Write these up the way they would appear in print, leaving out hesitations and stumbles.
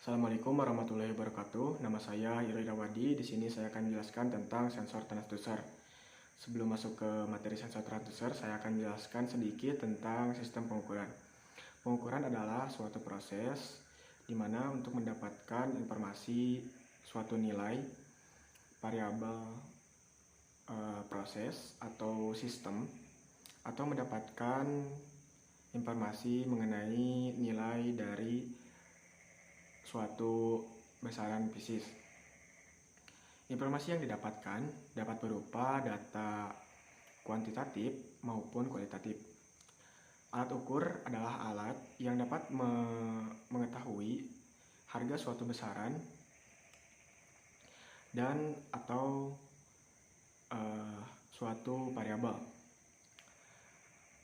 Assalamualaikum warahmatullahi wabarakatuh. Nama saya Iro Irawadi. Di sini saya akan menjelaskan tentang sensor transducer. Sebelum masuk ke materi sensor transducer, saya akan menjelaskan sedikit tentang sistem pengukuran. Pengukuran adalah suatu proses di mana untuk mendapatkan informasi suatu nilai variabel proses atau sistem, atau mendapatkan informasi mengenai nilai dari suatu besaran fisik. Informasi yang didapatkan dapat berupa data kuantitatif maupun kualitatif. Alat ukur adalah alat yang dapat mengetahui harga suatu besaran dan atau suatu variabel.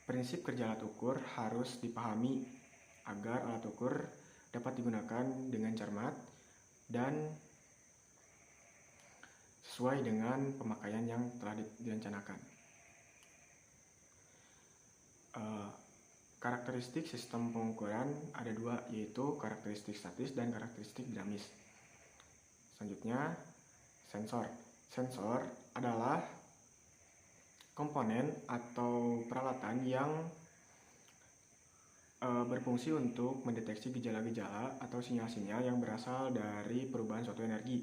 Prinsip kerja alat ukur harus dipahami agar alat ukur dapat digunakan dengan cermat dan sesuai dengan pemakaian yang telah direncanakan. Karakteristik sistem pengukuran ada dua, yaitu karakteristik statis dan karakteristik dinamis. Selanjutnya, sensor. Sensor adalah komponen atau peralatan yang berfungsi untuk mendeteksi gejala-gejala atau sinyal-sinyal yang berasal dari perubahan suatu energi,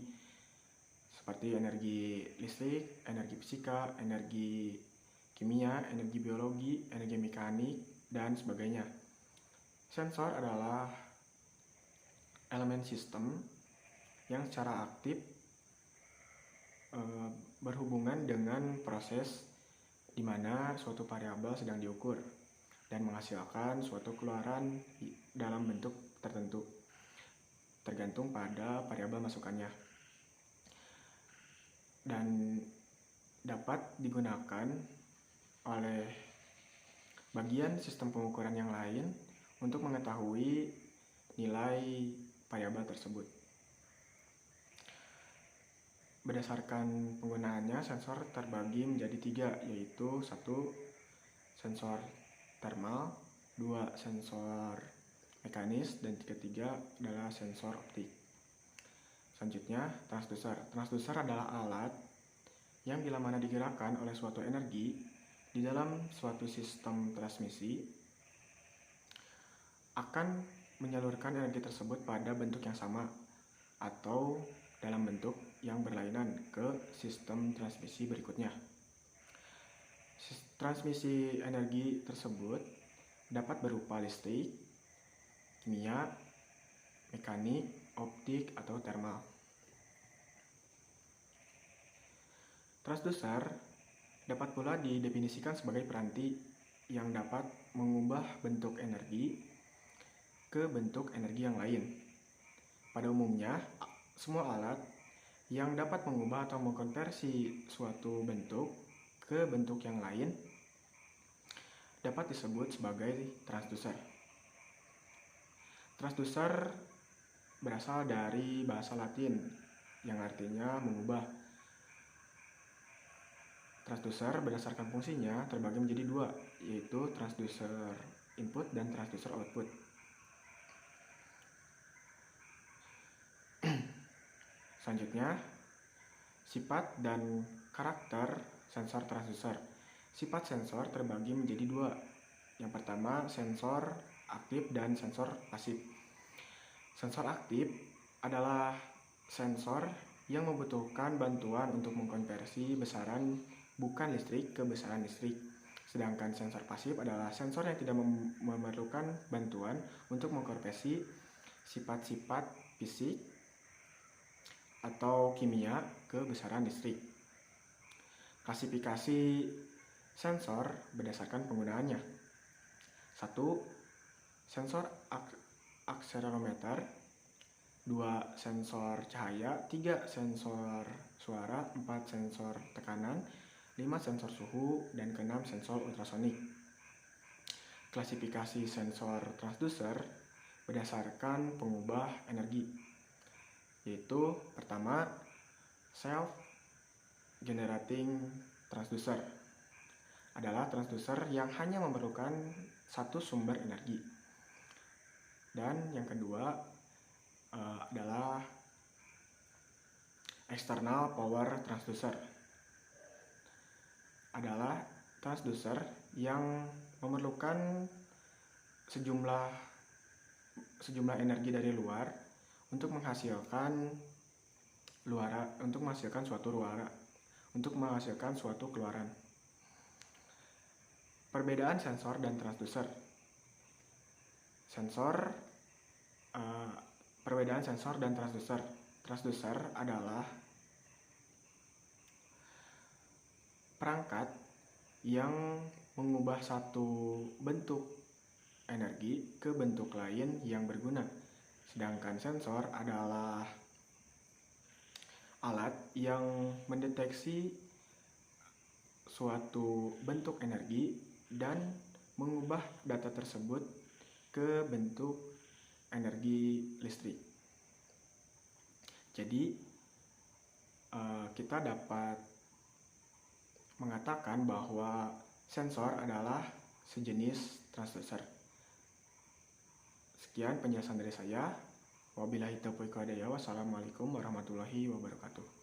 seperti energi listrik, energi fisika, energi kimia, energi biologi, energi mekanik, dan sebagainya. Sensor adalah elemen sistem yang secara aktif berhubungan dengan proses di mana suatu variabel sedang diukur dan menghasilkan suatu keluaran dalam bentuk tertentu, tergantung pada variabel masukannya, dan dapat digunakan oleh bagian sistem pengukuran yang lain untuk mengetahui nilai variabel tersebut. Berdasarkan penggunaannya, sensor terbagi menjadi tiga, yaitu 1. Sensor thermal, 2. Sensor mekanis, dan ketiga adalah sensor optik. Selanjutnya, transducer. Transducer adalah alat yang bila mana digerakkan oleh suatu energi di dalam suatu sistem transmisi akan menyalurkan energi tersebut pada bentuk yang sama atau dalam bentuk yang berlainan ke sistem transmisi berikutnya. Transmisi energi tersebut dapat berupa listrik, kimia, mekanik, optik, atau thermal. Transducer dapat pula didefinisikan sebagai peranti yang dapat mengubah bentuk energi ke bentuk energi yang lain. Pada umumnya, semua alat yang dapat mengubah atau mengkonversi suatu bentuk ke bentuk yang lain dapat disebut sebagai transducer. Transducer berasal dari bahasa Latin yang artinya mengubah. Transducer berdasarkan fungsinya terbagi menjadi dua, yaitu transducer input dan transducer output. Selanjutnya, sifat dan karakter sensor transducer. Sifat sensor terbagi menjadi dua. Yang pertama, sensor aktif dan sensor pasif. Sensor aktif adalah sensor yang membutuhkan bantuan untuk mengkonversi besaran bukan listrik ke besaran listrik. Sedangkan sensor pasif adalah sensor yang tidak memerlukan bantuan untuk mengkonversi sifat-sifat fisik atau kimia ke besaran listrik. Klasifikasi sensor berdasarkan penggunaannya. 1. Sensor akselerometer, 2. Sensor cahaya, 3. Sensor suara, 4. Sensor tekanan, 5. Sensor suhu, dan ke-6 sensor ultrasonik. Klasifikasi sensor transducer berdasarkan pengubah energi, yaitu pertama, self generating transducer adalah transducer yang hanya memerlukan satu sumber energi. Dan yang kedua, adalah external power transducer. Adalah transducer yang memerlukan sejumlah energi dari luar untuk menghasilkan suatu keluaran. Perbedaan sensor dan transducer. Perbedaan sensor dan transducer. Transducer adalah perangkat yang mengubah satu bentuk energi ke bentuk lain yang berguna. Sedangkan sensor adalah alat yang mendeteksi suatu bentuk energi dan mengubah data tersebut ke bentuk energi listrik. Jadi, kita dapat mengatakan bahwa sensor adalah sejenis transducer. Sekian penjelasan dari saya. Wabillahi taufiq wal hidayah. Wassalamualaikum warahmatullahi wabarakatuh.